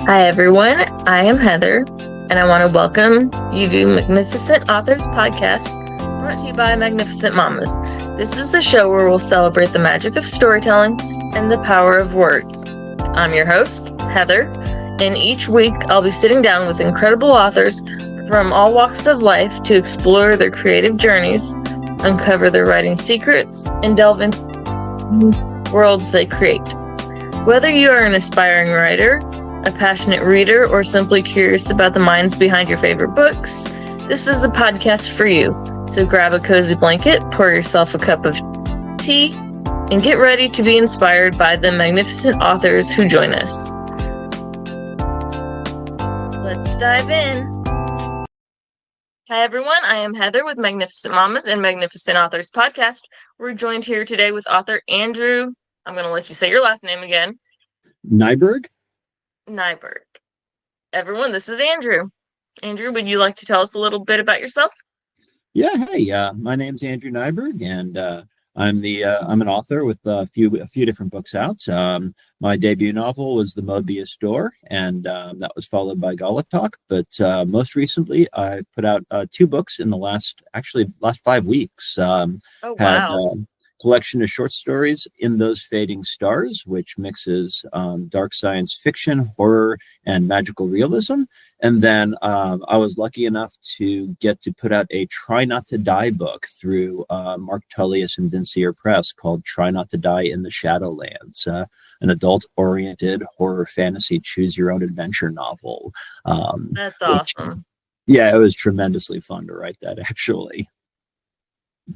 Hi everyone, I am Heather, and I want to welcome you to Magnificent Authors Podcast, brought to you by Magnificent Mamas. This is the show where we'll celebrate the magic of storytelling and the power of words. I'm your host, Heather, and each week I'll be sitting down with incredible authors from all walks of life to explore their creative journeys, uncover their writing secrets, and delve into worlds they create. Whether you are an aspiring writer, a passionate reader, or simply curious about the minds behind your favorite books, this is the podcast for you. So grab a cozy blanket, pour yourself a cup of tea, and get ready to be inspired by the magnificent authors who join us. Let's dive in. Hi everyone, I am Heather with Magnificent Mamas and Magnificent Authors Podcast. We're joined here today with author Andrew. I'm going to let you say your last name again. Najberg. Everyone, this is Andrew. Andrew, would you like to tell us a little bit about yourself? Yeah, hey, my name's Andrew Najberg, and I'm an author with a few different books out. My debut novel was The Mobius Door, and that was followed by Gala Talk. But most recently, I've put out 2 books in the last 5 weeks. Oh, wow. Collection of short stories, In Those Fading Stars, which mixes dark science fiction, horror, and magical realism. And then I was lucky enough to get to put out a Try Not to Die book through Mark Tullius and Vincier Press called Try Not to Die in the Shadowlands, an adult-oriented horror fantasy choose-your-own-adventure novel. That's awesome. Yeah, it was tremendously fun to write that, actually.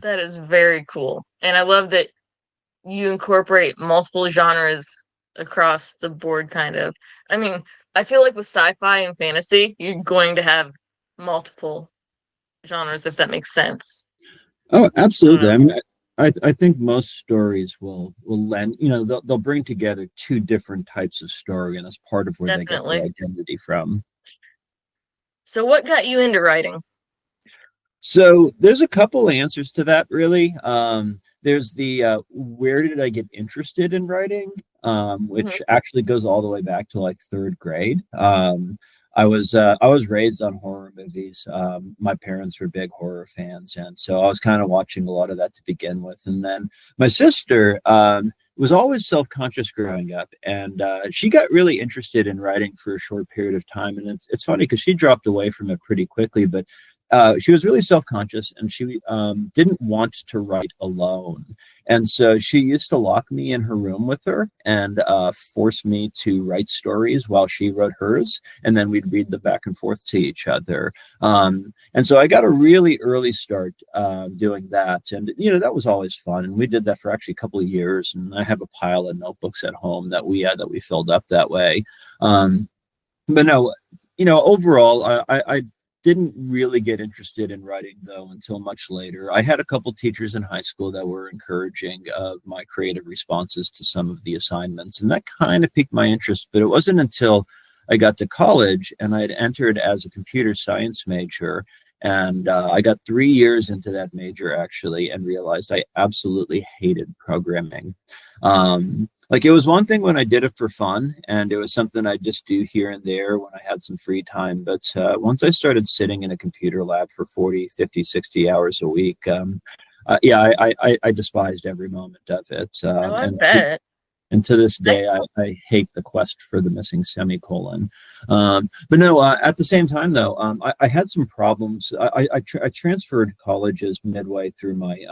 That is very cool. And I love that you incorporate multiple genres across the board, kind of. I mean, I feel like with sci-fi and fantasy, you're going to have multiple genres, if that makes sense. Oh, absolutely. I mean, I think most stories will lend, they'll bring together 2 different types of story, and that's part of where Definitely. they get their identity from. So what got you into writing? So there's a couple answers to that, really. There's the where did I get interested in writing, which actually goes all the way back to like 3rd grade. I was raised on horror movies. My parents were big horror fans, and so I was kind of watching a lot of that to begin with. And then my sister was always self-conscious growing up, and she got really interested in writing for a short period of time. And it's funny because she dropped away from it pretty quickly, but she was really self-conscious, and she didn't want to write alone. And so she used to lock me in her room with her and force me to write stories while she wrote hers. And then we'd read them back and forth to each other. And so I got a really early start doing that. And, that was always fun. And we did that for actually a couple of years. And I have a pile of notebooks at home that we filled up that way. But no, overall, I didn't really get interested in writing, though, until much later. I had a couple teachers in high school that were encouraging of my creative responses to some of the assignments, and that kind of piqued my interest. But it wasn't until I got to college and I'd entered as a computer science major, and I got 3 years into that major, actually, and realized I absolutely hated programming. It was one thing when I did it for fun, and it was something I just do here and there when I had some free time. But once I started sitting in a computer lab for 40, 50, 60 hours a week, I despised every moment of it. I bet. And to this day, I hate the quest for the missing semicolon. But no, at the same time, though, I had some problems. I transferred colleges midway through my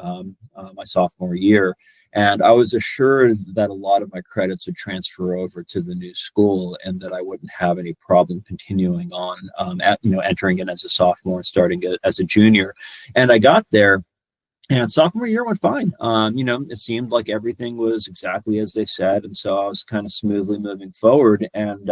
my sophomore year. And I was assured that a lot of my credits would transfer over to the new school, and that I wouldn't have any problem continuing on, entering in as a sophomore and starting as a junior. And I got there, and sophomore year went fine. It seemed like everything was exactly as they said, and so I was kind of smoothly moving forward. And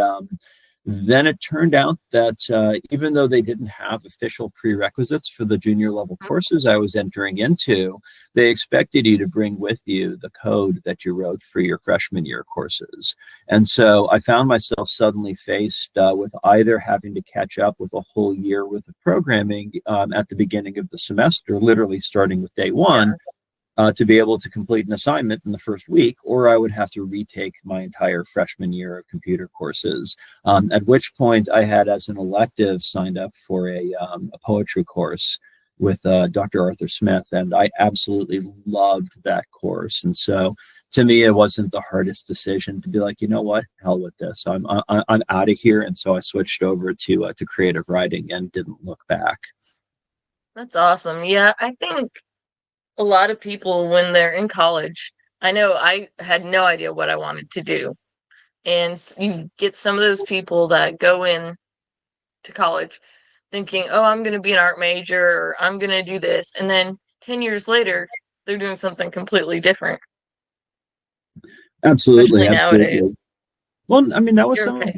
then it turned out that even though they didn't have official prerequisites for the junior level courses I was entering into, they expected you to bring with you the code that you wrote for your freshman year courses. And so I found myself suddenly faced with either having to catch up with a whole year worth of programming at the beginning of the semester, literally starting with day 1, to be able to complete an assignment in the first week, or I would have to retake my entire freshman year of computer courses. At which point I had, as an elective, signed up for a poetry course with Dr. Arthur Smith, and I absolutely loved that course. And so to me, it wasn't the hardest decision to be like, you know what, hell with this. I'm out of here. And so I switched over to creative writing and didn't look back. That's awesome. Yeah, I think a lot of people when they're in college, I know I had no idea what I wanted to do. And you get some of those people that go in to college thinking, oh, I'm going to be an art major or I'm going to do this. And then 10 years later, they're doing something completely different. Absolutely. Especially nowadays. Well, I mean, that was You're some okay.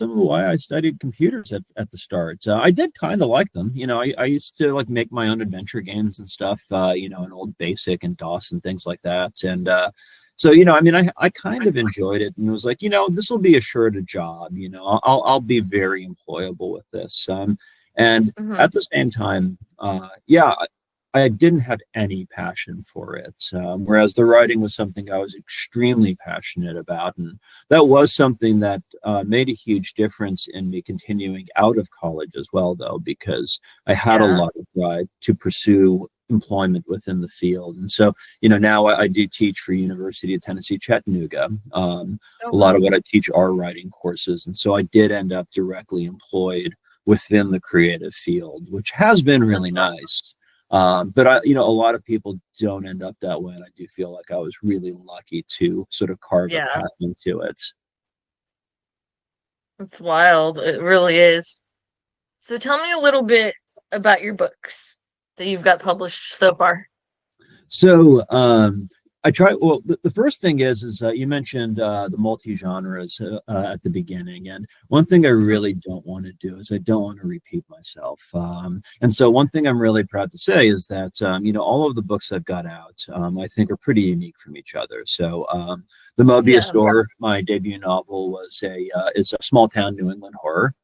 of why I studied computers at the start. I did kind of like them. I used to like make my own adventure games and stuff, in old BASIC and DOS and things like that. And so, I mean, I kind of enjoyed it and was like, this will be a sure job. I'll be very employable with this. And Mm-hmm. at the same time, yeah, I didn't have any passion for it, whereas the writing was something I was extremely passionate about. And that was something that made a huge difference in me continuing out of college as well, though, because I had a Yeah. lot of drive to pursue employment within the field. And so, now I do teach for University of Tennessee, Chattanooga. A lot of what I teach are writing courses. And so I did end up directly employed within the creative field, which has been really nice. But a lot of people don't end up that way, and I do feel like I was really lucky to sort of carve a Yeah. path into it. It's wild. It really is. So tell me a little bit about your books that you've got published so far. So I try. Well, the first thing is you mentioned the multi-genres at the beginning, and one thing I really don't want to do is I don't want to repeat myself. And so one thing I'm really proud to say is that all of the books I've got out, I think are pretty unique from each other. So the Mobius Door, my debut novel, is a small town New England horror.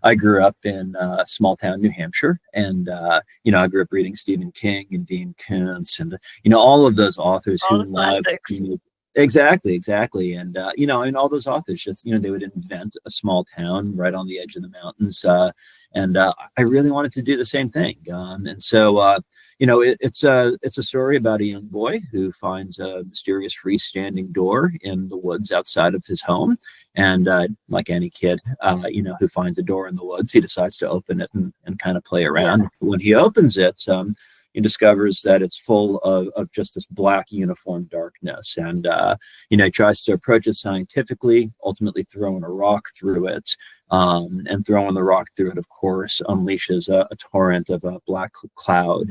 I grew up in small town New Hampshire, and I grew up reading Stephen King and Dean Koontz, and all of those authors All who the loved classics. exactly, and and all those authors just they would invent a small town right on the edge of the mountains, and I really wanted to do the same thing, and so it's a story about a young boy who finds a mysterious freestanding door in the woods outside of his home. And like any kid, who finds a door in the woods, he decides to open it and kind of play around. Yeah. When he opens it, he discovers that it's full of just this black uniform darkness. And, he tries to approach it scientifically, ultimately throwing a rock through it. And throwing the rock through it, of course, unleashes a torrent of a black cloud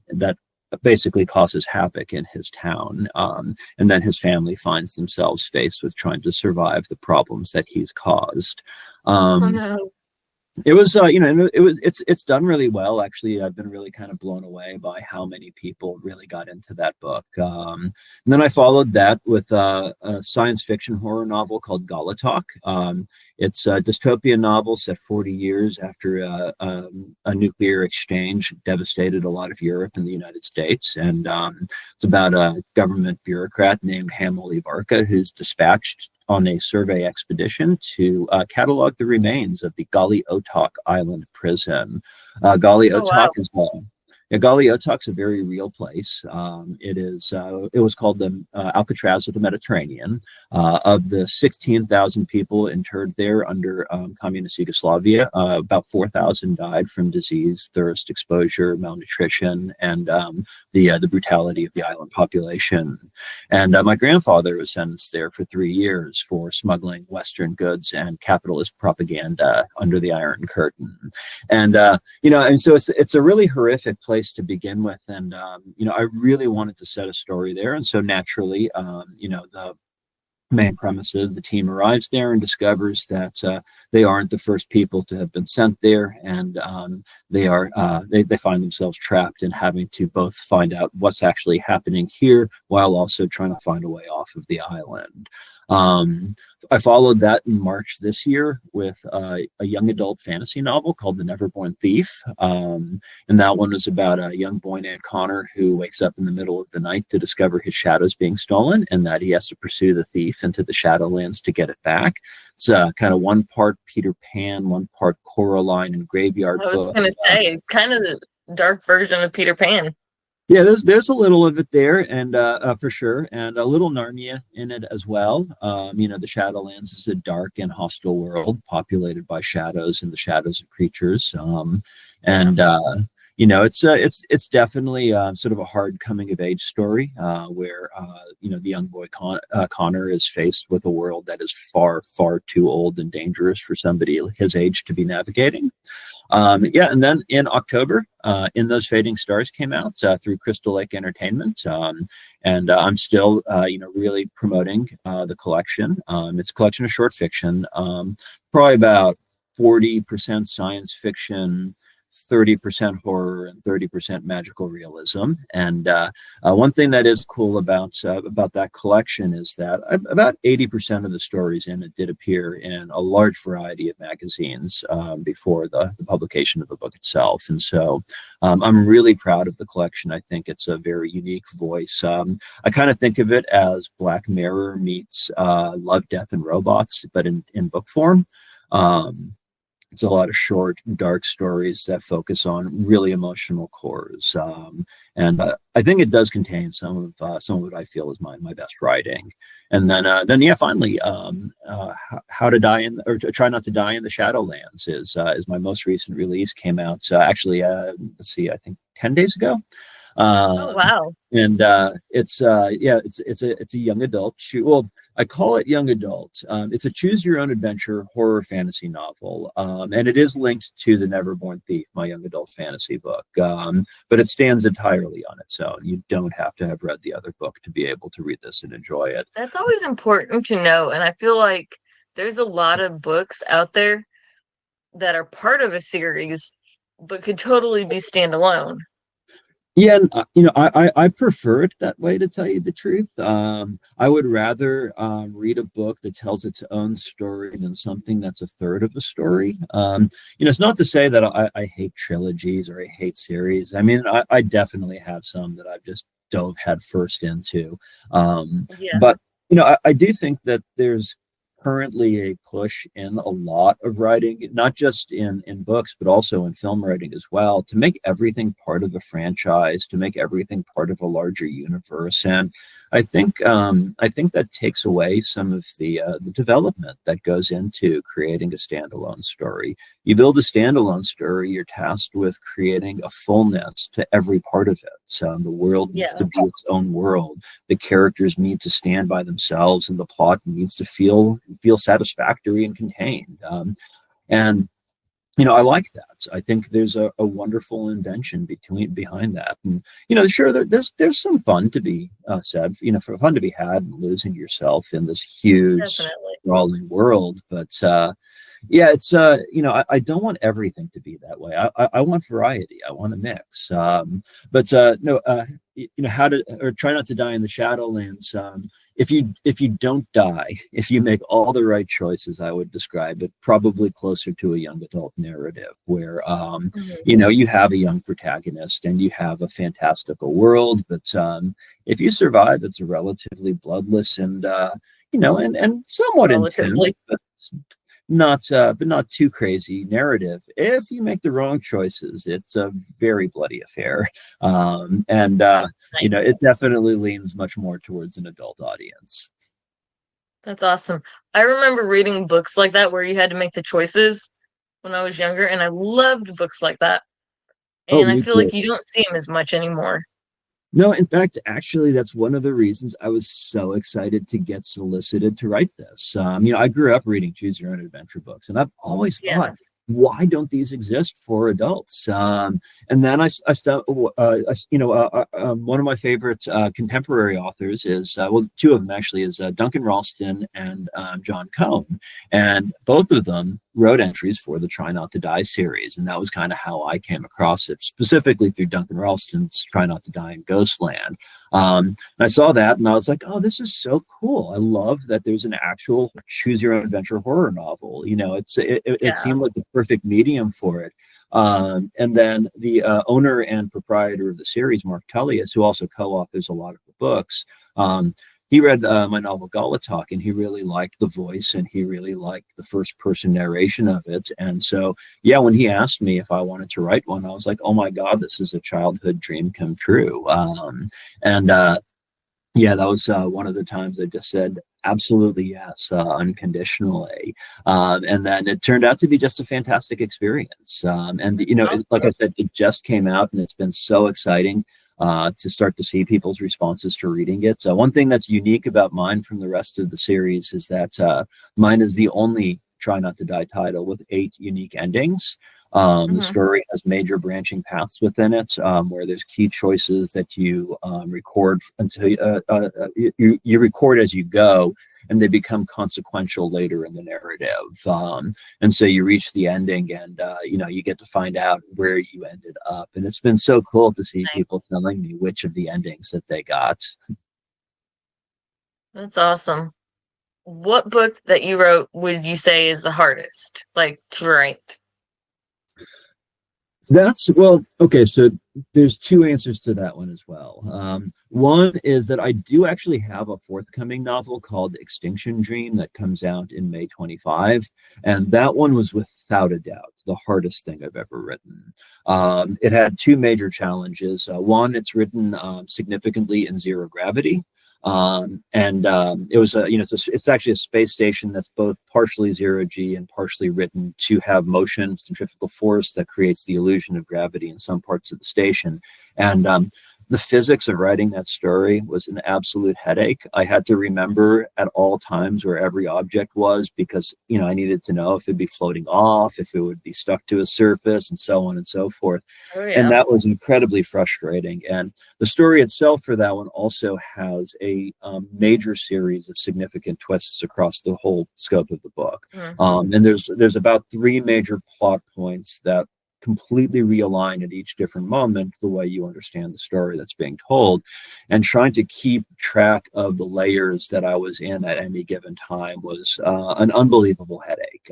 that basically causes havoc in his town. And then his family finds themselves faced with trying to survive the problems that he's caused. Oh, no. It was, it's done really well. Actually, I've been really kind of blown away by how many people really got into that book. And then I followed that with a science fiction horror novel called Galatok. It's a dystopian novel set 40 years after a nuclear exchange devastated a lot of Europe and the United States. And it's about a government bureaucrat named Hamil Ivarka who's dispatched on a survey expedition to catalog the remains of the Gali Otok Island prison. Gali Otok is Gali Otok's a very real place. It was called the Alcatraz of the Mediterranean. Of the 16,000 people interred there under communist Yugoslavia, about 4,000 died from disease, thirst, exposure, malnutrition, and the brutality of the island population. And my grandfather was sentenced there for 3 years for smuggling Western goods and capitalist propaganda under the Iron Curtain. And and so it's a really horrific place to begin with, and I really wanted to set a story there, and so naturally, the main premise is the team arrives there and discovers that they aren't the first people to have been sent there, and they find themselves trapped in having to both find out what's actually happening here while also trying to find a way off of the island. I followed that in March this year with a young adult fantasy novel called The Neverborn Thief. And that one was about a young boy named Connor who wakes up in the middle of the night to discover his shadow's being stolen and that he has to pursue the thief into the Shadowlands to get it back. It's kind of one part Peter Pan, one part Coraline and Graveyard I was Book. going to say, kind of the dark version of Peter Pan. Yeah, there's a little of it there, and for sure, and a little Narnia in it as well. The Shadowlands is a dark and hostile world populated by shadows and the shadows of creatures. It's definitely sort of a hard coming of age story where the young boy Connor is faced with a world that is far, far too old and dangerous for somebody his age to be navigating. And then in October, In Those Fading Stars came out through Crystal Lake Entertainment. I'm still, really promoting the collection. It's a collection of short fiction, probably about 40% science fiction, 30% horror, and 30% magical realism. And one thing that is cool about that collection is that about 80% of the stories in it did appear in a large variety of magazines before the publication of the book itself. And so I'm really proud of the collection. I think it's a very unique voice. I kind of think of it as Black Mirror meets Love, Death, and Robots, but in book form. It's a lot of short, dark stories that focus on really emotional cores, and I think it does contain some of what I feel is my best writing. And then finally, How to Die in or Try Not to Die in the Shadowlands is my most recent release. Came out let's see, I think 10 days ago. Oh wow! And it's a young adult. I call it young adult. It's a choose your own adventure horror fantasy novel, and it is linked to The Neverborn Thief, my young adult fantasy book. But it stands entirely on its own. You don't have to have read the other book to be able to read this and enjoy it. That's always important to know, and I feel like there's a lot of books out there that are part of a series, but could totally be standalone. Yeah, and, I prefer it that way, to tell you the truth. I would rather read a book that tells its own story than something that's a third of a story. It's not to say that I hate trilogies or I hate series. I mean, I definitely have some that I've just dove head first into. But I do think that there's currently a push in a lot of writing, not just in books, but also in film writing as well, to make everything part of a franchise, to make everything part of a larger universe. And I think that takes away some of the development that goes into creating a standalone story. You build a standalone story, you're tasked with creating a fullness to every part of it. The world needs to be its own world. The characters need to stand by themselves, and the plot needs to feel satisfactory and contained. I like that. I think there's a wonderful invention behind that. And sure, there's some fun to be said. For fun to be had in losing yourself in this huge, sprawling world. But it's I don't want everything to be that way. I want variety. I want a mix. How to or Try Not to Die in the Shadowlands. If you don't die, if you make all the right choices, I would describe it probably closer to a young adult narrative where you have a young protagonist and you have a fantastical world, but if you survive, it's a relatively bloodless and and somewhat intense, but not too crazy narrative. If you make the wrong choices, it's a very bloody affair. It definitely leans much more towards an adult audience. That's awesome. I remember reading books like that where you had to make the choices when I was younger, and I loved books like that. And I feel like you don't see them as much anymore. No, in fact, actually, that's one of the reasons I was so excited to get solicited to write this. I grew up reading choose your own adventure books, and I've always thought, why don't these exist for adults? And then one of my favorite contemporary authors is, two of them actually, is Duncan Ralston and John Cone. And both of them wrote entries for the Try Not to Die series, and that was kind of how I came across it, specifically through Duncan Ralston's Try Not to Die in Ghostland. And I saw that and I was like, oh, this is so cool. I love that there's an actual choose your own adventure horror novel. It seemed like the perfect medium for it. And then the owner and proprietor of the series, Mark Tullius, who also co-authors a lot of the books, he read my novel Galatok, and he really liked the voice, and he really liked the first person narration of it. And so, yeah, when he asked me if I wanted to write one, I was like, oh my God, this is a childhood dream come true. Yeah, that was one of the times I just said absolutely yes, unconditionally. And then it turned out to be just a fantastic experience. Like I said, it just came out, and it's been so exciting to start to see people's responses to reading it. So one thing that's unique about mine from the rest of the series is that mine is the only Try Not to Die title with 8 unique endings. The story has major branching paths within it, where there's key choices that you record until you record as you go, and they become consequential later in the narrative. And so you reach the ending, and you get to find out where you ended up. And it's been so cool to see people telling me which of the endings that they got. That's awesome. What book that you wrote would you say is the hardest, like, to write? Okay, so there's 2 answers to that one as well. One is that I do actually have a forthcoming novel called Extinction Dream that comes out in May 25, and that one was without a doubt the hardest thing I've ever written. It had 2 major challenges. One, it's written significantly in zero gravity. It was it's actually a space station that's both partially zero G and partially written to have motion, centrifugal force that creates the illusion of gravity in some parts of the station. And the physics of writing that story was an absolute headache. I had to remember at all times where every object was, because I needed to know if it'd be floating off, if it would be stuck to a surface, and so on and so forth. Oh, yeah. And that was incredibly frustrating. And the story itself for that one also has a major series of significant twists across the whole scope of the book. And there's about 3 major plot points that completely realign at each different moment the way you understand the story that's being told. And trying to keep track of the layers that I was in at any given time was an unbelievable headache.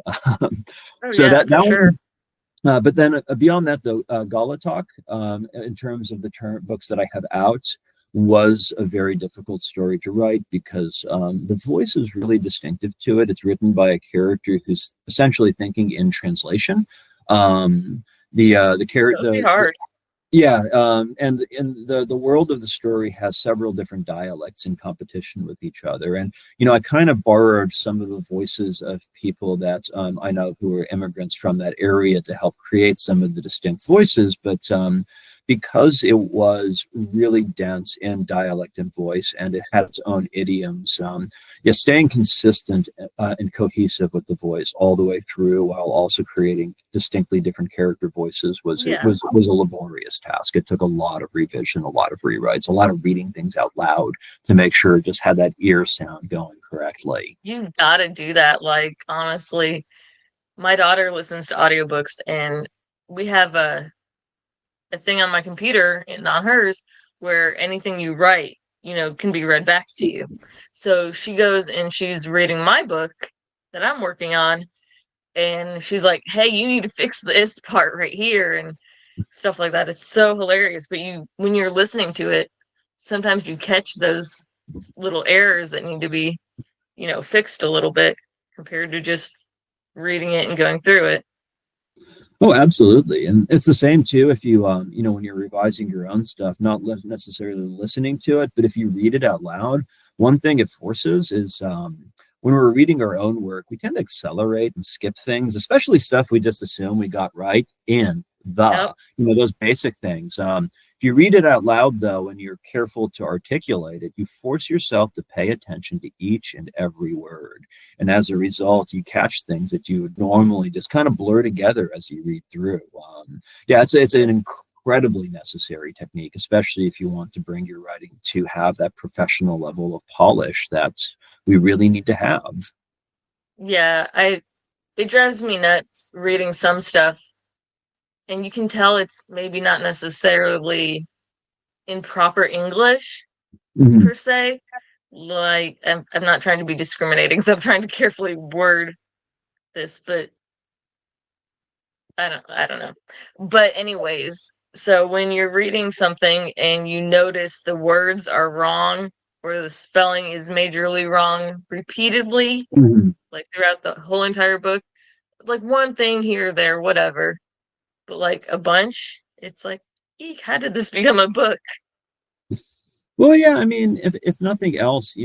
But then beyond that, though, Galatok, in terms of the books that I have out, was a very difficult story to write because the voice is really distinctive to it. It's written by a character who's essentially thinking in translation. The character, hard. Yeah, and the world of the story has several different dialects in competition with each other. And, I kind of borrowed some of the voices of people that I know who are immigrants from that area to help create some of the distinct voices. But because it was really dense in dialect and voice, and it had its own idioms, staying consistent and cohesive with the voice all the way through, while also creating distinctly different character voices was a laborious task. It took a lot of revision, a lot of rewrites, a lot of reading things out loud to make sure it just had that ear sound going correctly. You've got to do that. Like, honestly, my daughter listens to audiobooks, and we have a thing on my computer and on hers where anything you write, can be read back to you. So she goes and she's reading my book that I'm working on, and she's like, hey, you need to fix this part right here and stuff like that. It's so hilarious. But when you're listening to it, sometimes you catch those little errors that need to be, fixed a little bit compared to just reading it and going through it. Oh, absolutely. And it's the same too if you when you're revising your own stuff, not necessarily listening to it, but if you read it out loud, one thing it forces is when we're reading our own work, we tend to accelerate and skip things, especially stuff we just assume we got right in those basic things. If you read it out loud, though, and you're careful to articulate it, you force yourself to pay attention to each and every word. And as a result, you catch things that you would normally just kind of blur together as you read through. It's an incredibly necessary technique, especially if you want to bring your writing to have that professional level of polish that we really need to have. Yeah, it drives me nuts reading some stuff, and you can tell it's maybe not necessarily in proper English Mhm. per se. Like, I'm not trying to be discriminating, so I'm trying to carefully word this, but I don't know. But anyways, so when you're reading something and you notice the words are wrong or the spelling is majorly wrong repeatedly, Mhm. like throughout the whole entire book, like one thing here or there, whatever, but like a bunch, it's like, eek, how did this become a book? Well, yeah, I mean, if nothing else,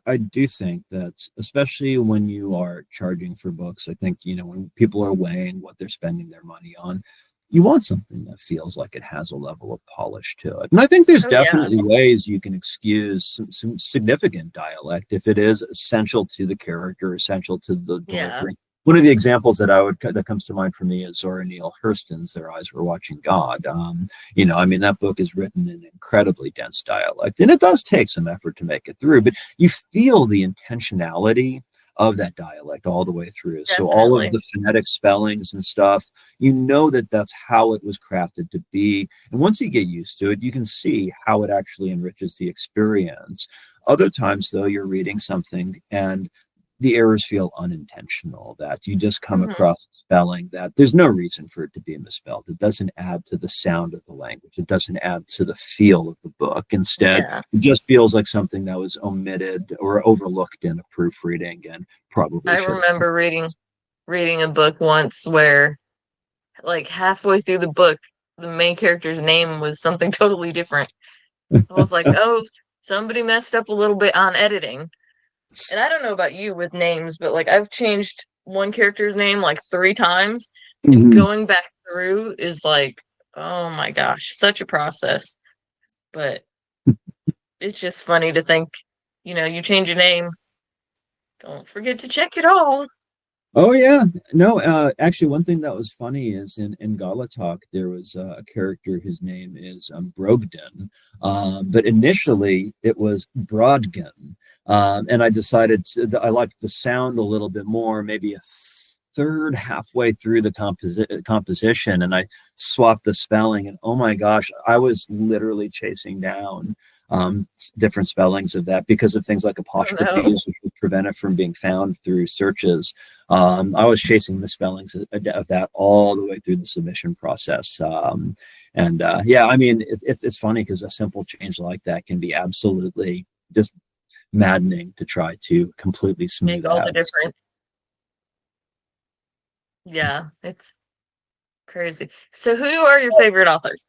I do think that, especially when you are charging for books, I think, when people are weighing what they're spending their money on, you want something that feels like it has a level of polish to it. And I think there's Oh yeah, definitely ways you can excuse some significant dialect if it is essential to the character, essential to the yeah, delivery. One of the examples that comes to mind for me is Zora Neale Hurston's "Their Eyes Were Watching God." I mean, that book is written in incredibly dense dialect, and it does take some effort to make it through, but you feel the intentionality of that dialect all the way through. So all of definitely. the phonetic spellings and stuff, that that's how it was crafted to be. And once you get used to it, you can see how it actually enriches the experience. Other times, though, you're reading something and the errors feel unintentional, that you just come Hmm. across spelling that there's no reason for it to be misspelled. It doesn't add to the sound of the language. It doesn't add to the feel of the book. Instead, Yeah, it just feels like something that was omitted or overlooked in a proofreading and probably I should have. remember reading a book once where like halfway through the book, the main character's name was something totally different. I was like, oh, somebody messed up a little bit on editing. And I don't know about you with names, but like I've changed one character's name like 3 times, and Mhm. going back through is like, oh my gosh, such a process. But it's just funny to think, you change your name, don't forget to check it all. Oh yeah, no. Actually, one thing that was funny is in Galatalk there was a character whose name is Brogden, but initially it was Brodgen, and I decided that I liked the sound a little bit more, maybe a third halfway through the composition, and I swapped the spelling, and oh my gosh, I was literally chasing down different spellings of that because of things like Oh no. apostrophes, which would prevent it from being found through searches. I was chasing misspellings of that all the way through the submission process. And yeah, I mean, it's funny because a simple change like that can be absolutely just maddening to try to completely Make smooth all the out. difference. Yeah, it's crazy. So who are your favorite authors?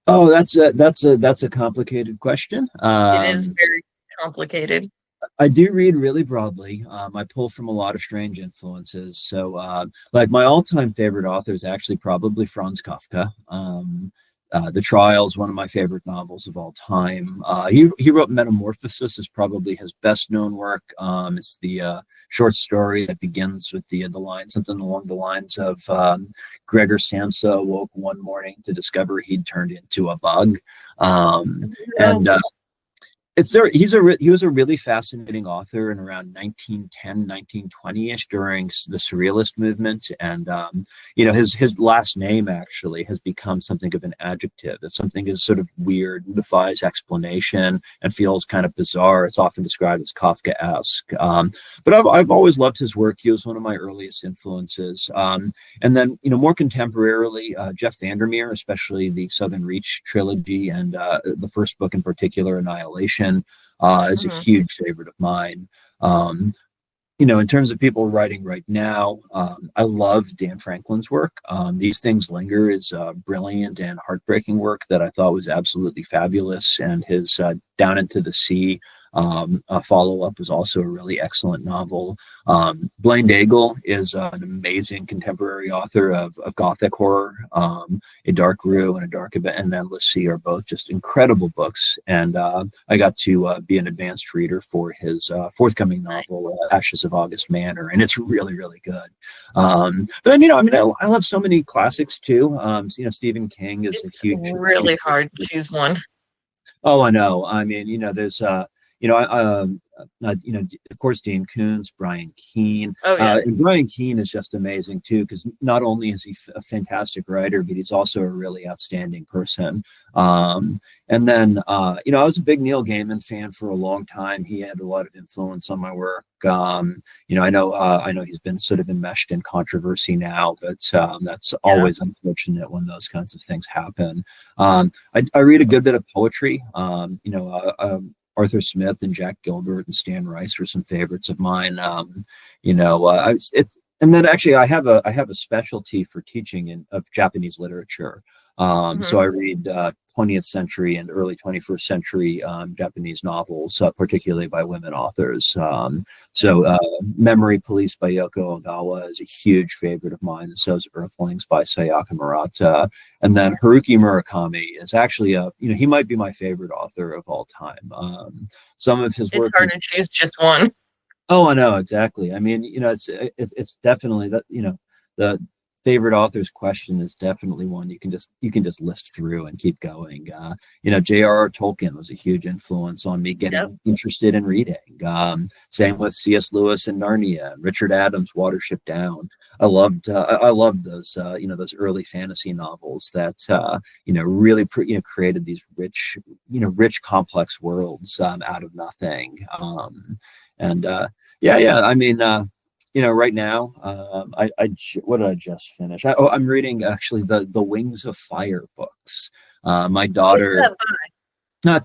Oh, that's a complicated question. It is very complicated. I do read really broadly. I pull from a lot of strange influences. So, like my all-time favorite author is actually probably Franz Kafka. The Trial is one of my favorite novels of all time. He wrote Metamorphosis, is probably his best known work. It's the short story that begins with the line, something along the lines of Gregor Samsa woke one morning to discover he'd turned into a bug. No. And he was a really fascinating author in around 1910, 1920ish during the surrealist movement, and his last name actually has become something of an adjective. If something is sort of weird, defies explanation, and feels kind of bizarre, it's often described as Kafkaesque. But I've always loved his work. He was one of my earliest influences. And then, more contemporarily, Jeff Vandermeer, especially the Southern Reach trilogy and the first book in particular, Annihilation, is a Hmm. huge favorite of mine. In terms of people writing right now, I love Dan Franklin's work. These Things Linger is brilliant and heartbreaking work that I thought was absolutely fabulous. And his Down into the Sea follow-up was also a really excellent novel. Blaine Daigle is an amazing contemporary author of Gothic horror. A Dark Rue and A Dark Event and Endless Sea are both just incredible books. And I got to be an advanced reader for his forthcoming novel, Ashes of August Manor, and it's really, really good. But then, I mean, I love so many classics too. Stephen King is a It's huge really hard to choose one. Oh, I know. I mean, there's, of course, Dean Koontz, Brian Keene. Oh yeah. And Brian Keene is just amazing too, because not only is he a fantastic writer, but he's also a really outstanding person. And then, I was a big Neil Gaiman fan for a long time. He had a lot of influence on my work. I know he's been sort of enmeshed in controversy now, but that's always unfortunate when those kinds of things happen. I read a good bit of poetry. Arthur Smith and Jack Gilbert and Stan Rice were some favorites of mine. And then actually I have a specialty for teaching of Japanese literature. So I read 20th century and early 21st century Japanese novels, particularly by women authors. Memory Police by Yoko Ogawa is a huge favorite of mine, and so is Earthlings by Sayaka Murata. And then Haruki Murakami is actually he might be my favorite author of all time. Some of his work. It's hard to choose just one. Oh, I know, exactly. I mean, it's definitely that, the favorite author's question is definitely one you can just list through and keep going. J.R.R. Tolkien was a huge influence on me getting interested in reading. Same with C.S. Lewis and Narnia, and Richard Adams' Watership Down. I loved those those early fantasy novels that really created these rich complex worlds out of nothing. I mean, right now, what did I just finish? I'm reading actually the Wings of Fire books. My daughter,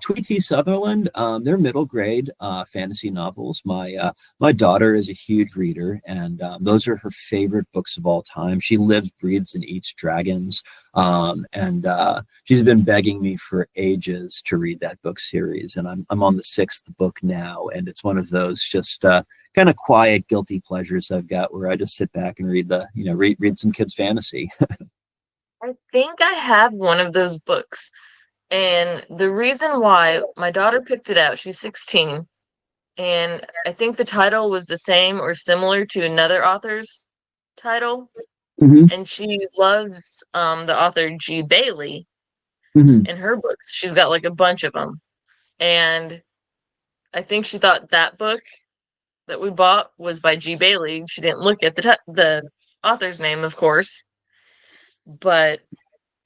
Tweety Sutherland, they're middle grade fantasy novels. My daughter is a huge reader, and those are her favorite books of all time. She lives, breathes, and eats dragons. And she's been begging me for ages to read that book series, and I'm on the 6th book now, and it's one of those just kind of quiet, guilty pleasures I've got where I just sit back and read some kids' fantasy. I think I have one of those books. And the reason why my daughter picked it out, she's 16, and I think the title was the same or similar to another author's title. And she loves the author G. Bailey in her books. She's got like a bunch of them. And I think she thought that book that we bought was by G. Bailey. She didn't look at the author's name, of course. But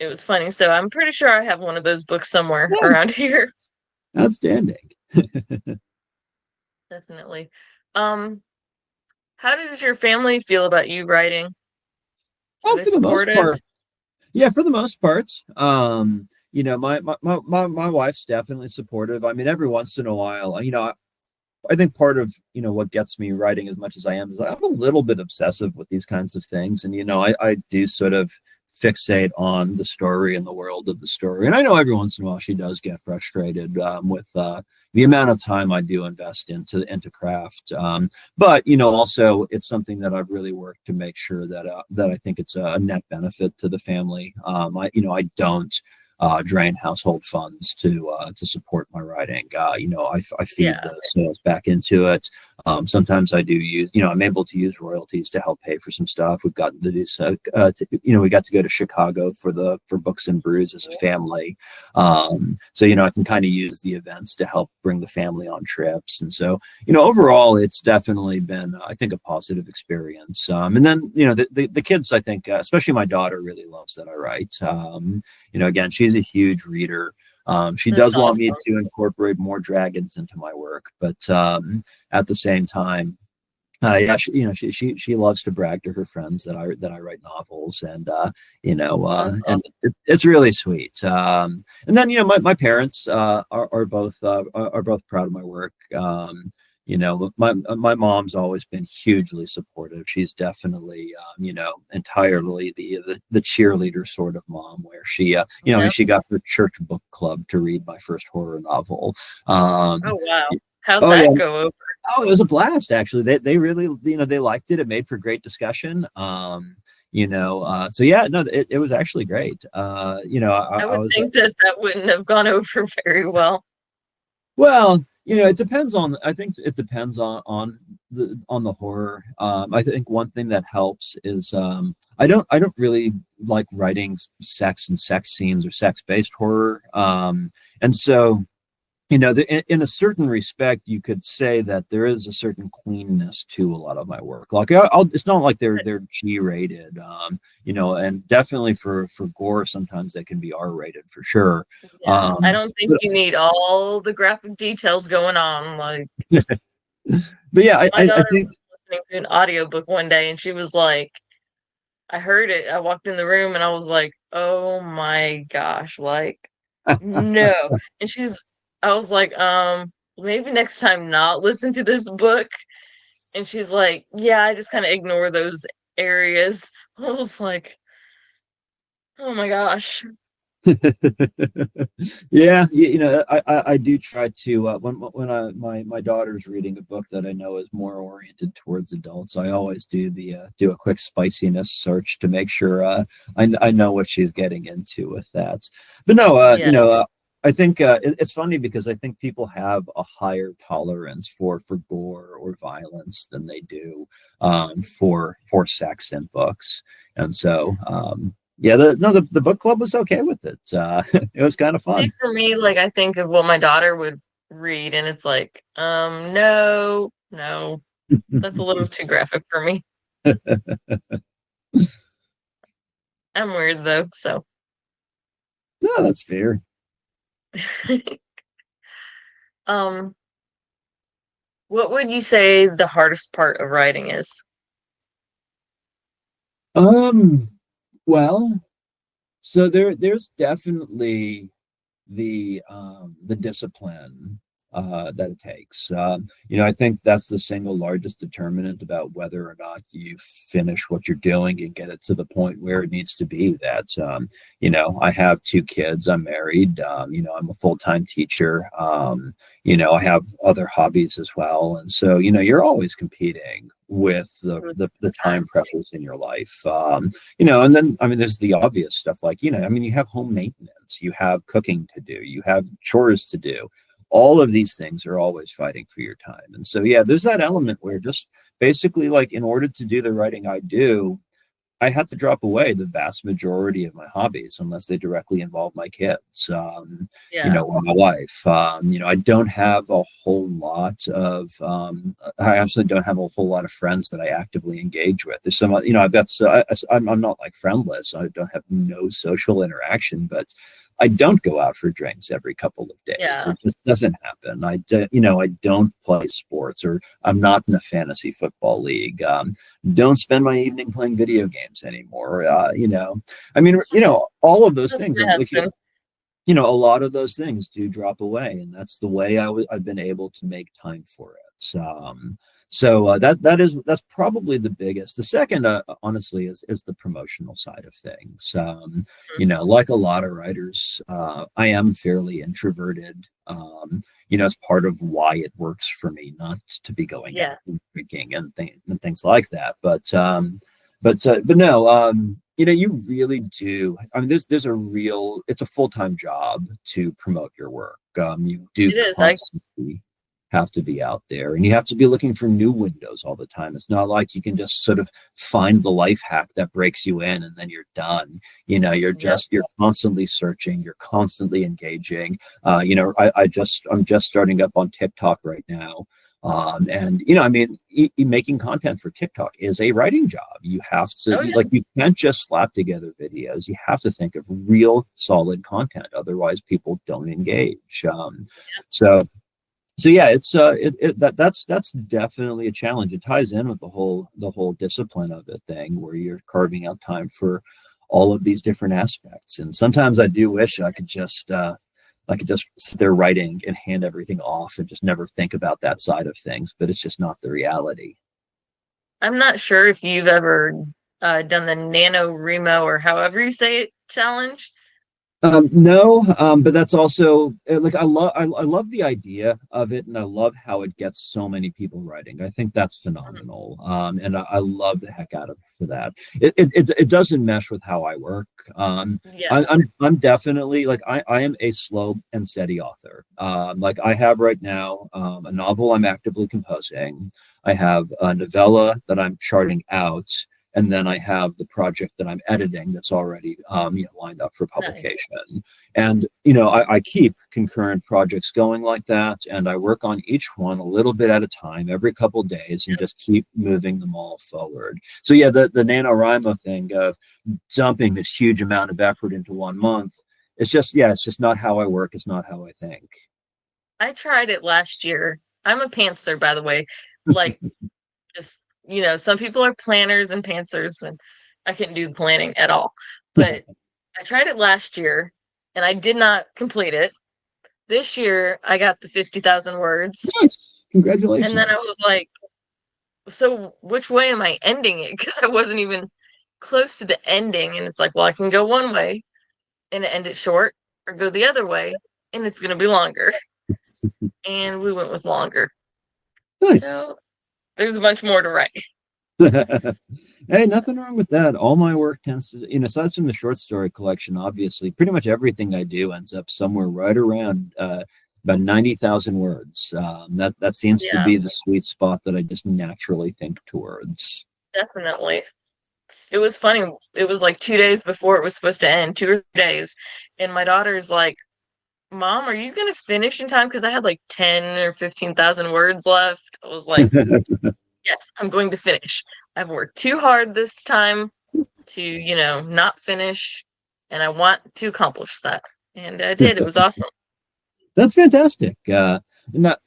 it was funny. So I'm pretty sure I have one of those books somewhere around here. Outstanding. Definitely. How does your family feel about you writing? Oh, for the most part. Yeah, for the most part. My wife's definitely supportive. I mean, every once in a while, I think part of what gets me writing as much as I am is I'm a little bit obsessive with these kinds of things, and I do sort of fixate on the story and the world of the story. And I know every once in a while she does get frustrated with the amount of time I do invest into craft. But also it's something that I've really worked to make sure that I think it's a net benefit to the family. I don't drain household funds to support my writing. I feed the sales back into it. Sometimes I do use, I'm able to use royalties to help pay for some stuff. We've gotten to do so, we got to go to Chicago for Books and Brews as a family. So I can kind of use the events to help bring the family on trips. And so, overall, it's definitely been, I think, a positive experience. And then, the kids, I think, especially my daughter, really loves that I write. Again, she's a huge reader. She does want me to incorporate more dragons into my work, but at the same time, she loves to brag to her friends that I write novels, and and it's really sweet. And then my parents are both proud of my work. My mom's always been hugely supportive. She's definitely entirely the cheerleader sort of mom, where she she got her church book club to read my first horror novel. Oh wow, how'd that go over? Oh, it was a blast, actually. They really they liked it. It made for great discussion. So yeah, no, it was actually great. I would think that wouldn't have gone over very well. Well, it depends on. I think it depends on the horror. I think one thing that helps is I don't really like writing sex and sex scenes or sex based horror. And so In a certain respect, you could say that there is a certain cleanness to a lot of my work. Like, it's not like they're G-rated, and definitely for gore, sometimes they can be R-rated for sure. Yeah, I don't think But, you need all the graphic details going on. Like, but yeah, my I daughter think. was listening to an audiobook one day, and she was like, I heard it. I walked in the room, and I was like, oh my gosh, like, no. And I was like, maybe next time not listen to this book. And she's like, yeah, I just kind of ignore those areas. I was like, oh my gosh. Yeah, I do try to when my daughter's reading a book that I know is more oriented towards adults, I always do a quick spiciness search to make sure I know what she's getting into with that. But no, Yeah, I think it's funny because I think people have a higher tolerance for gore or violence than they do for sex in books, and so yeah, the book club was okay with it. It was kind of see, fun. for me, like, I think of what my daughter would read, and it's like, no, no, that's a little too graphic for me. I'm weird though, so. No, that's fair. um, what would you say the hardest part of writing is? Um, well, so there's definitely the discipline that it takes. I think that's the single largest determinant about whether or not you finish what you're doing and get it to the point where it needs to be. That I have two kids. I'm married. I'm a full-time teacher. I have other hobbies as well, and so you're always competing with the time pressures in your life. And then I mean, there's the obvious stuff like I mean, you have home maintenance, you have cooking to do, you have chores to do. All of these things are always fighting for your time, and so yeah, there's that element where just basically like in order to do the writing I do, I had to drop away the vast majority of my hobbies unless they directly involve my kids, Yeah, or my wife. I don't have a whole lot of, I actually don't have a whole lot of friends that I actively engage with. There's some, I've got, so I'm not like friendless. I don't have no social interaction, but I don't go out for drinks every couple of days. yeah, It just doesn't happen. I don't play sports, or I'm not in a fantasy football league. Don't spend my evening playing video games anymore. I mean, all of those that's things, my like, husband. a lot of those things do drop away, and that's the way I've been able to make time for it. So that's probably the biggest. The second, honestly, is the promotional side of things. Like a lot of writers, I am fairly introverted. It's part of why it works for me not to be going Yeah, out and drinking and things like that. But no, you really do. I mean, it's a full-time job to promote your work. You do it is. constantly have to be out there, and you have to be looking for new windows all the time. It's not like you can just sort of find the life hack that breaks you in and then you're done. Yep. You're constantly searching, you're constantly engaging. I'm just starting up on TikTok right now. And I mean, making content for TikTok is a writing job. You have to Oh yeah. like, you can't just slap together videos. You have to think of real solid content. Otherwise, people don't engage. So yeah, it's that's definitely a challenge. It ties in with the whole discipline of it thing, where you're carving out time for all of these different aspects. And sometimes I do wish I could just sit there writing and hand everything off and just never think about that side of things, but it's just not the reality. I'm not sure if you've ever done the Nano Remo or however you say it challenge. No, but that's also like I love the idea of it, and I love how it gets so many people writing. I think that's Mhm. phenomenal, and I love the heck out of it for that. It doesn't mesh with how I work. Yeah. I'm definitely like I am a slow and steady author. Like I have right now a novel I'm actively composing. I have a novella that I'm charting out. and then I have the project that I'm editing that's already lined up for Nice. publication. And I keep concurrent projects going like that, and I work on each one a little bit at a time every couple of days, and just keep moving them all forward. So yeah, the NaNoWriMo thing of dumping this huge amount of effort into 1 month, it's just not how I work. It's not how I think. I tried it last year. I'm a pantser, by the way. Like, just, some people are planners and pantsers, and I couldn't do planning at all. But I tried it last year, and I did not complete it. This year, I got the 50,000 words. Nice. Congratulations. And then I was like, so which way am I ending it? Because I wasn't even close to the ending. And it's like, well, I can go one way and end it short, or go the other way, and it's going to be longer. And we went with longer. Nice. So there's a bunch more to write. Hey, nothing wrong with that. All my work tends to, aside from the short story collection, obviously, pretty much everything I do ends up somewhere right around about 90,000 words. That seems to be the sweet spot that I just naturally think towards. Definitely. It was funny. It was like 2 days before it was supposed to end, 2 or 3 days. And my daughter's like, Mom, are you going to finish in time? Because I had like 10 or 15,000 words left. I was like, yes, I'm going to finish. I've worked too hard this time to, not finish. And I want to accomplish that. And I did. It was awesome. That's fantastic. But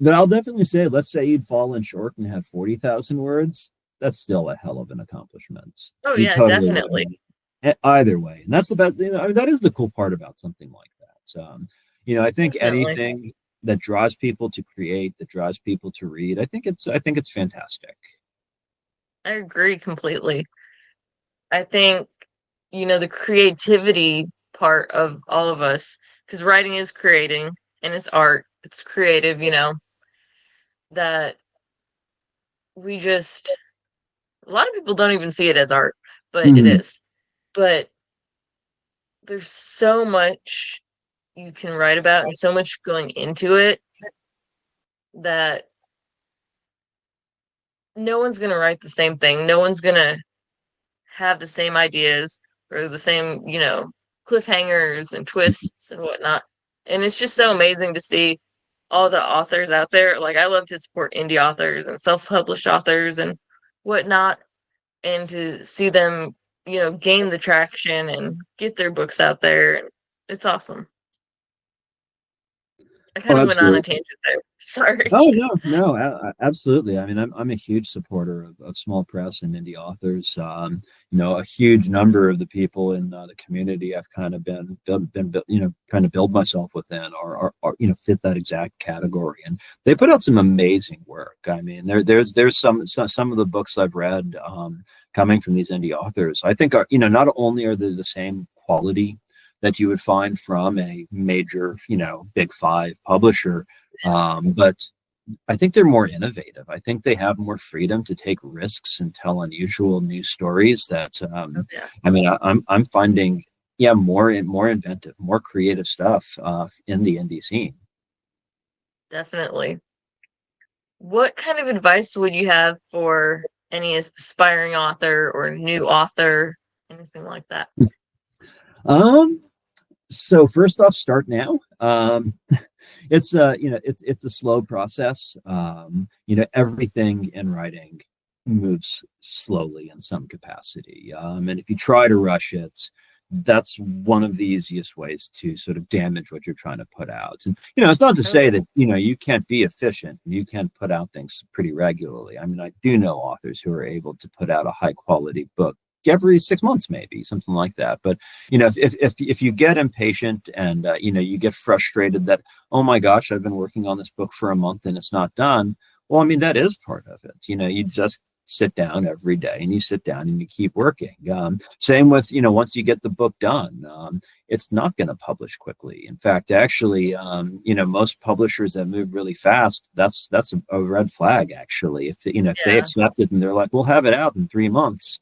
I'll definitely say, let's say you'd fallen short and had 40,000 words. That's still a hell of an accomplishment. Oh, yeah, totally, definitely. Either way. And that's the best, that is the cool part about something like that. I think anything that draws people to create, that draws people to read, I think it's fantastic. I agree completely. I think, the creativity part of all of us, because writing is creating and it's art, it's creative, that we just, a lot of people don't even see it as art, but it is. But there's so much you can write about and so much going into it that no one's going to write the same thing. No one's going to have the same ideas or the same, cliffhangers and twists and whatnot. And it's just so amazing to see all the authors out there. Like, I love to support indie authors and self-published authors and whatnot, and to see them, gain the traction and get their books out there. It's awesome. I kind of went on a tangent there. Sorry. Oh, no, absolutely. I mean, I'm a huge supporter of small press and indie authors. A huge number of the people in the community I've kind of been kind of build myself within are fit that exact category, and they put out some amazing work. I mean, there's some of the books I've read coming from these indie authors, I think are not only are they the same quality that you would find from a major, big five publisher, but I think they're more innovative. I think they have more freedom to take risks and tell unusual new stories. That I mean, I'm finding more inventive, more creative stuff in the indie scene. Definitely. What kind of advice would you have for any aspiring author or new author, anything like that? So first off, start now. It's a slow process. Everything in writing moves slowly in some capacity. And if you try to rush it, that's one of the easiest ways to sort of damage what you're trying to put out. And, it's not to say that, you can't be efficient and you can put out things pretty regularly. I mean, I do know authors who are able to put out a high quality book every 6 months, maybe something like that. But if you get impatient and you get frustrated that, oh my gosh, I've been working on this book for a month and it's not done, well, I mean, that is part of it. You just sit down every day and you sit down and you keep working. Same with once you get the book done, it's not going to publish quickly. In fact, actually, most publishers that move really fast, that's a red flag. Actually, if they accept it and they're like, we'll have it out in 3 months,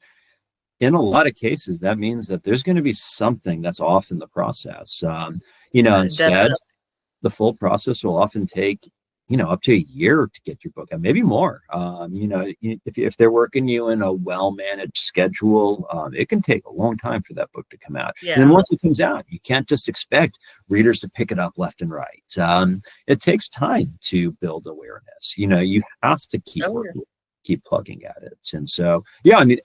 in a lot of cases, that means that there's going to be something that's off in the process. Instead, the full process will often take up to a year to get your book out, maybe more. If they're working you in a well-managed schedule, it can take a long time for that book to come out. Yeah. And then once it comes out, you can't just expect readers to pick it up left and right. It takes time to build awareness. You have to keep working, keep plugging at it. And so,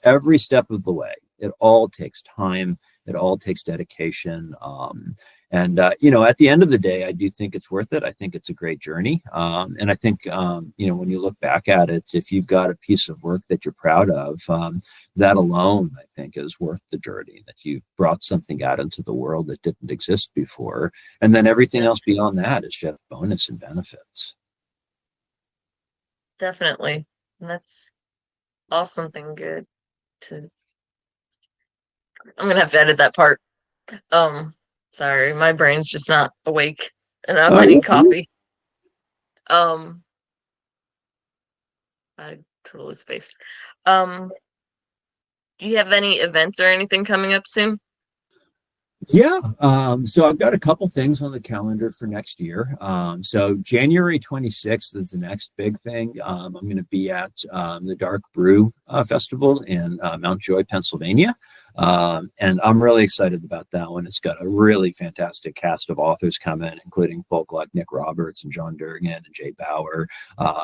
every step of the way, it all takes time. It all takes dedication. At the end of the day, I do think it's worth it. I think it's a great journey. And I think, when you look back at it, if you've got a piece of work that you're proud of, that alone, I think, is worth the journey, that you've brought something out into the world that didn't exist before. And then everything else beyond that is just bonus and benefits. Definitely. And that's all something good I'm going to have to edit that part. Sorry, my brain's just not awake enough. I need coffee. I totally spaced. Do you have any events or anything coming up soon? Yeah. So I've got a couple things on the calendar for next year. So January 26th is the next big thing. I'm going to be at the Dark Brew Festival in Mount Joy, Pennsylvania. And I'm really excited about that one. It's got a really fantastic cast of authors coming, including folk like Nick Roberts and John Durgan and Jay Bauer.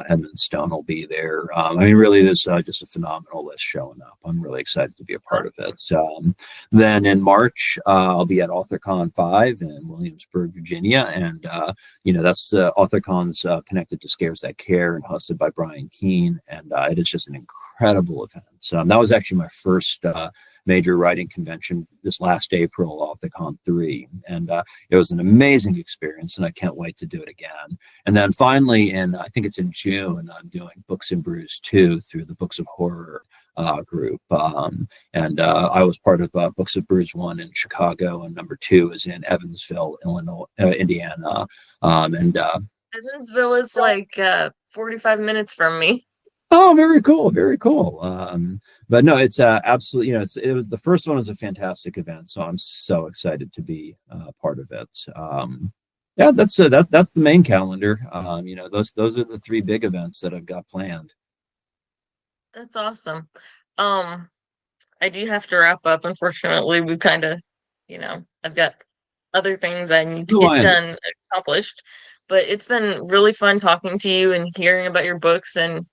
Edmund Stone will be there. Really, there's just a phenomenal list showing up. I'm really excited to be a part of it. Then in March, I'll be at AuthorCon 5 in Williamsburg, Virginia. And, that's AuthorCon's connected to Scares That Care and hosted by Brian Keene. And it is just an incredible event. So that was actually my first major writing convention this last April, AuthorCon 3. And it was an amazing experience, and I can't wait to do it again. And then finally, I think it's in June, I'm doing Books and Brews 2 through the Books of Horror group. I was part of Books of Brews 1 in Chicago, and number 2 is in Evansville, Indiana. Evansville is like 45 minutes from me. Oh, very cool. Very cool. But no, it's absolutely, it was the first one was a fantastic event. So I'm so excited to be part of it. That's the main calendar. Those are the 3 big events that I've got planned. That's awesome. I do have to wrap up. Unfortunately, we kind of, I've got other things I need to get done and accomplished, but it's been really fun talking to you and hearing about your books and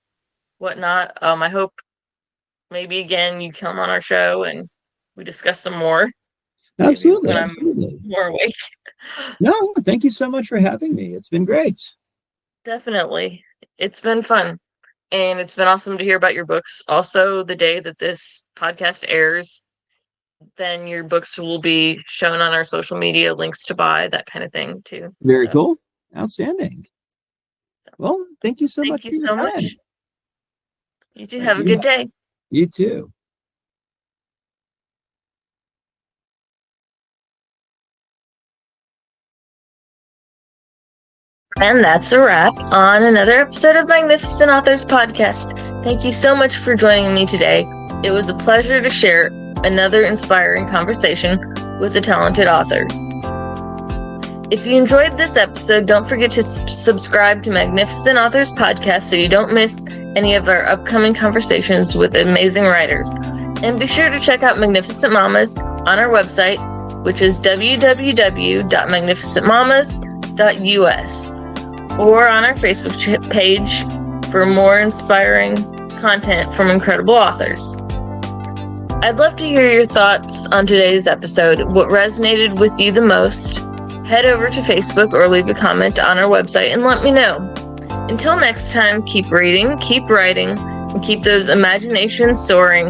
whatnot. I hope maybe again you come on our show and we discuss some more. Absolutely. When absolutely. I'm more awake. No, thank you so much for having me. It's been great. Definitely. It's been fun. And it's been awesome to hear about your books. Also, the day that this podcast airs, then your books will be shown on our social media, links to buy, that kind of thing too. Very cool. Outstanding. Well, thank you so much. Thank you so much. You too. Have a good day. You too. And that's a wrap on another episode of Magnificent Authors Podcast. Thank you so much for joining me today. It was a pleasure to share another inspiring conversation with a talented author. If you enjoyed this episode, don't forget to subscribe to Magnificent Authors Podcast so you don't miss any of our upcoming conversations with amazing writers. And be sure to check out Magnificent Mamas on our website, which is www.magnificentmamas.us, or on our Facebook page for more inspiring content from incredible authors. I'd love to hear your thoughts on today's episode. What resonated with you the most? Head over to Facebook or leave a comment on our website and let me know. Until next time, keep reading, keep writing, and keep those imaginations soaring.